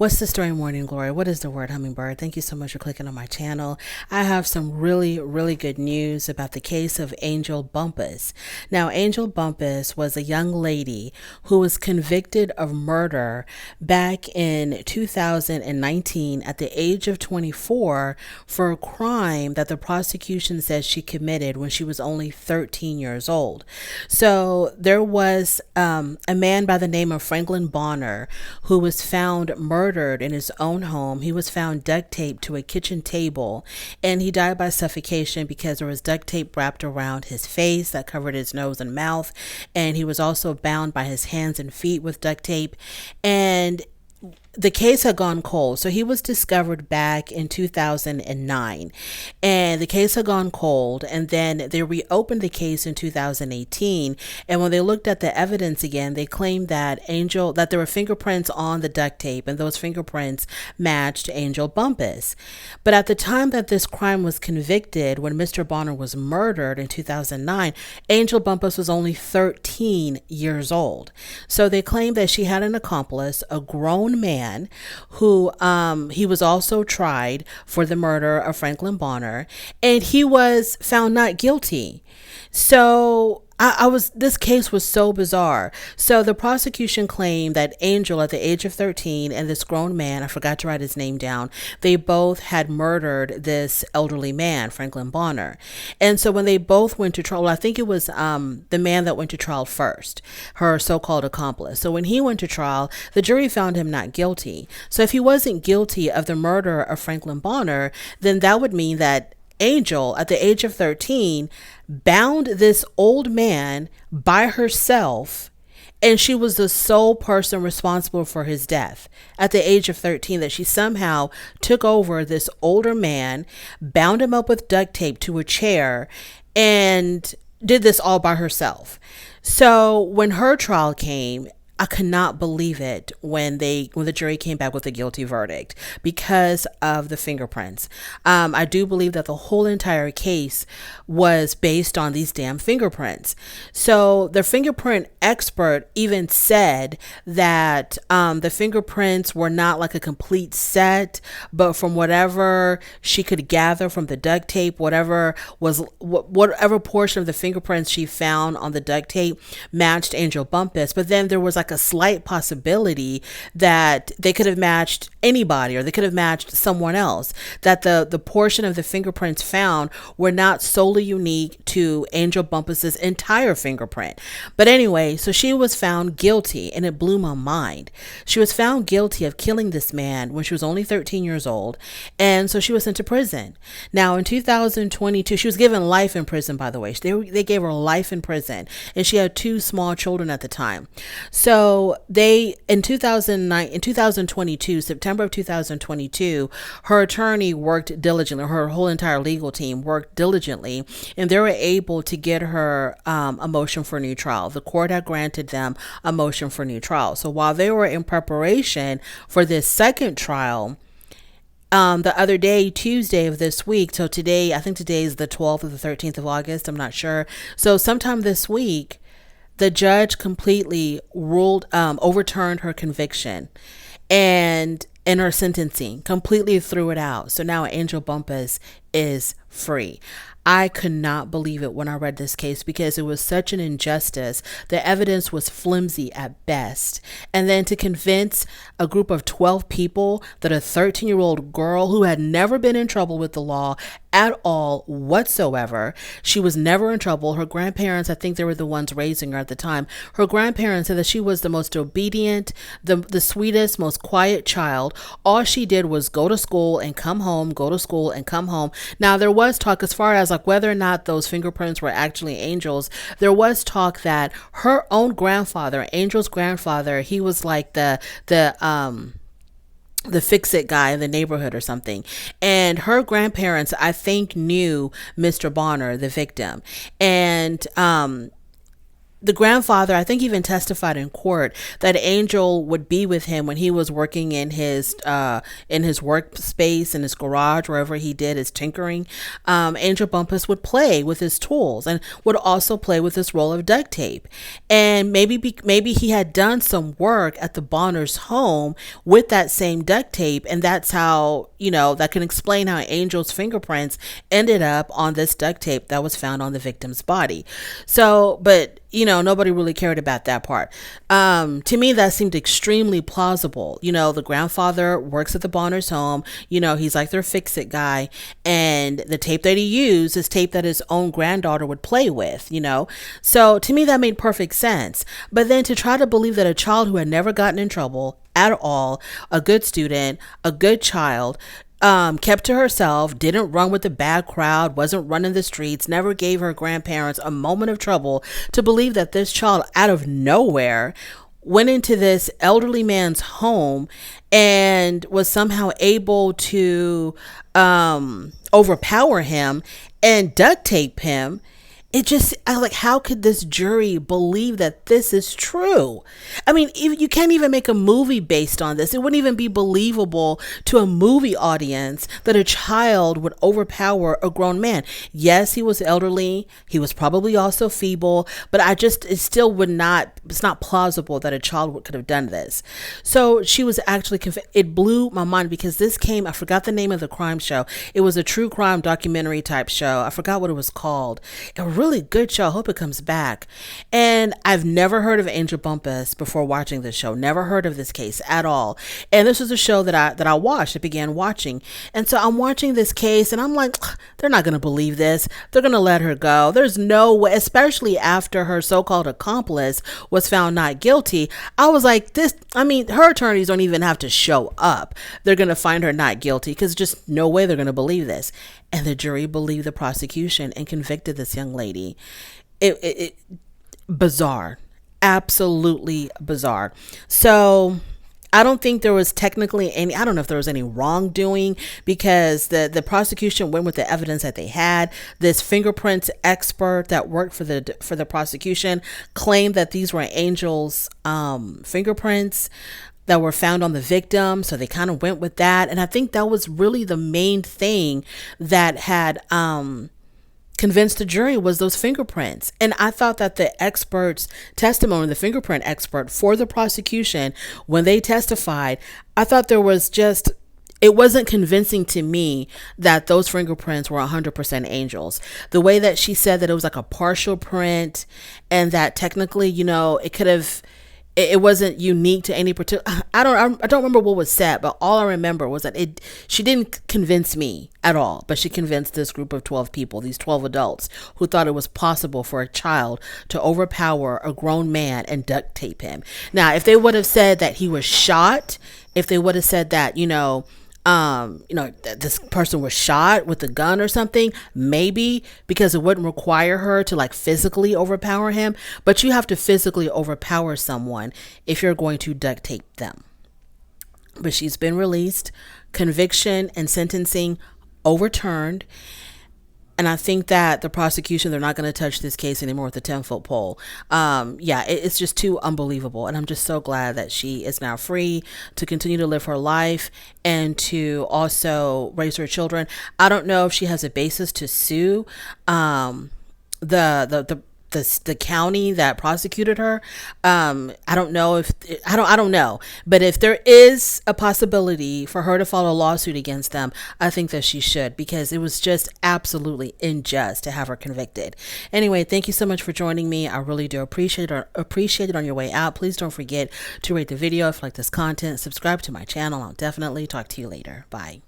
What's the story, Morning Glory? What is the word, Hummingbird? Thank you so much for clicking on my channel. I have some really good news about the case of Angel Bumpass. Now, Angel Bumpass was a young lady who was convicted of murder back in 2019 at the age of 24 for a crime that the prosecution says she committed when she was only 13 years old. So there was a man by the name of Franklin Bonner who was found murdered in his own home. He was found duct taped to a kitchen table, and he died by suffocation because there was duct tape wrapped around his face that covered his nose and mouth, and he was also bound by his hands and feet with duct tape. And the case had gone cold. So he was discovered back in 2009, and the case had gone cold, and then they reopened the case in 2018. And when they looked at the evidence again, they claimed that there were fingerprints on the duct tape, and those fingerprints matched Angel Bumpass. But at the time that this crime was convicted, when Mr. Bonner was murdered in 2009, Angel Bumpass was only 13 years old. So they claimed that she had an accomplice, a grown man, who he was also tried for the murder of Franklin Bonner, and he was found not guilty. So this case was so bizarre. So the prosecution claimed that Angel, at the age of 13, and this grown man, I forgot to write his name down, they both had murdered this elderly man, Franklin Bonner. And so when they both went to trial, I think it was the man that went to trial first, her so-called accomplice. So when he went to trial, the jury found him not guilty. So if he wasn't guilty of the murder of Franklin Bonner, then that would mean that Angel, at the age of 13, bound this old man by herself, and she was the sole person responsible for his death at the age of 13, that she somehow took over this older man, bound him up with duct tape to a chair, and did this all by herself. So when her trial came, I could not believe it when the jury came back with a guilty verdict because of the fingerprints. I do believe that the whole entire case was based on these damn fingerprints. So the fingerprint expert even said that the fingerprints were not like a complete set, but from whatever she could gather from the duct tape, whatever portion of the fingerprints she found on the duct tape matched Angel Bumpass. But then there was like a slight possibility that they could have matched anybody, or they could have matched someone else, that the portion of the fingerprints found were not solely unique to Angel Bumpass's entire fingerprint. But anyway, so she was found guilty, and it blew my mind. She was found guilty of killing this man when she was only 13 years old, and so she was sent to prison. Now in 2022, she was given life in prison, by the way. They gave her life in prison, and she had two small children at the time. So in 2022, September of 2022, her attorney worked diligently, her whole entire legal team worked diligently, and they were able to get her a motion for a new trial. The court had granted them a motion for a new trial. So while they were in preparation for this second trial, the other day, Tuesday of this week, so today, I think today is the 12th or the 13th of August, I'm not sure. So sometime this week, the judge completely overturned her conviction, and in her sentencing, completely threw it out. So now Angel Bumpass is free. I could not believe it when I read this case because it was such an injustice. The evidence was flimsy at best. And then to convince a group of 12 people that a 13-year-old girl who had never been in trouble with the law at all whatsoever, she was never in trouble. Her grandparents, I think they were the ones raising her at the time. Her grandparents said that she was the most obedient, the sweetest, most quiet child. All she did was go to school and come home, go to school and come home. Now, there was talk as far as like whether or not those fingerprints were actually Angel's. There was talk that her own grandfather, Angel's grandfather, he was like the fix-it guy in the neighborhood or something. And her grandparents, I think, knew Mr. Bonner, the victim. And the grandfather, I think, even testified in court that Angel would be with him when he was working in his workspace, in his garage, wherever he did his tinkering. Angel Bumpus would play with his tools and would also play with this roll of duct tape. And maybe he had done some work at the Bonner's home with that same duct tape, and that's how, that can explain how Angel's fingerprints ended up on this duct tape that was found on the victim's body. So, but nobody really cared about that part. To me, that seemed extremely plausible. The grandfather works at the Bonner's home. He's like their fix-it guy. And the tape that he used is tape that his own granddaughter would play with, So to me, that made perfect sense. But then to try to believe that a child who had never gotten in trouble at all, a good student, a good child, kept to herself, didn't run with the bad crowd, wasn't running the streets, never gave her grandparents a moment of trouble, to believe that this child out of nowhere went into this elderly man's home and was somehow able to overpower him and duct tape him. How could this jury believe that this is true? I mean, you can't even make a movie based on this. It wouldn't even be believable to a movie audience that a child would overpower a grown man. Yes, he was elderly. He was probably also feeble, but it's not plausible that a child could have done this. So she was actually it blew my mind, because I forgot the name of the crime show. It was a true crime documentary type show. I forgot what it was called. A really good show. I hope it comes back. And I've never heard of Angel Bumpus before watching this show. Never heard of this case at all. And this was a show that I watched. I began watching. And so I'm watching this case and I'm like, they're not going to believe this. They're going to let her go. There's no way, especially after her so-called accomplice was found not guilty. I was like, her attorneys don't even have to show up. They're going to find her not guilty, because just no way they're going to believe this. And the jury believed the prosecution and convicted this young lady. It bizarre, absolutely bizarre. So I don't think there was technically I don't know if there was any wrongdoing, because the prosecution went with the evidence that they had. This fingerprints expert that worked for the prosecution claimed that these were Angel's fingerprints that were found on the victim. So they kind of went with that. And I think that was really the main thing that had convinced the jury, was those fingerprints. And I thought that the expert's testimony, the fingerprint expert for the prosecution, when they testified, I thought it wasn't convincing to me that those fingerprints were 100% Angel's. The way that she said that it was like a partial print, and that technically, it wasn't unique to any particular. I don't remember what was said, but all I remember was that she didn't convince me at all, but she convinced this group of 12 people, these 12 adults, who thought it was possible for a child to overpower a grown man and duct tape him. Now, if they would have said that he was shot, if they would have said that, that this person was shot with a gun or something, maybe, because it wouldn't require her to physically overpower him. But you have to physically overpower someone if you're going to duct tape them. But she's been released, conviction and sentencing overturned. And I think that the prosecution, they're not going to touch this case anymore with a 10-foot pole. It's just too unbelievable. And I'm just so glad that she is now free to continue to live her life and to also raise her children. I don't know if she has a basis to sue the county that prosecuted her. I don't know. But if there is a possibility for her to file a lawsuit against them, I think that she should, because it was just absolutely unjust to have her convicted. Anyway, thank you so much for joining me. I really do appreciate it on your way out. Please don't forget to rate the video if you like this content. Subscribe to my channel. I'll definitely talk to you later. Bye.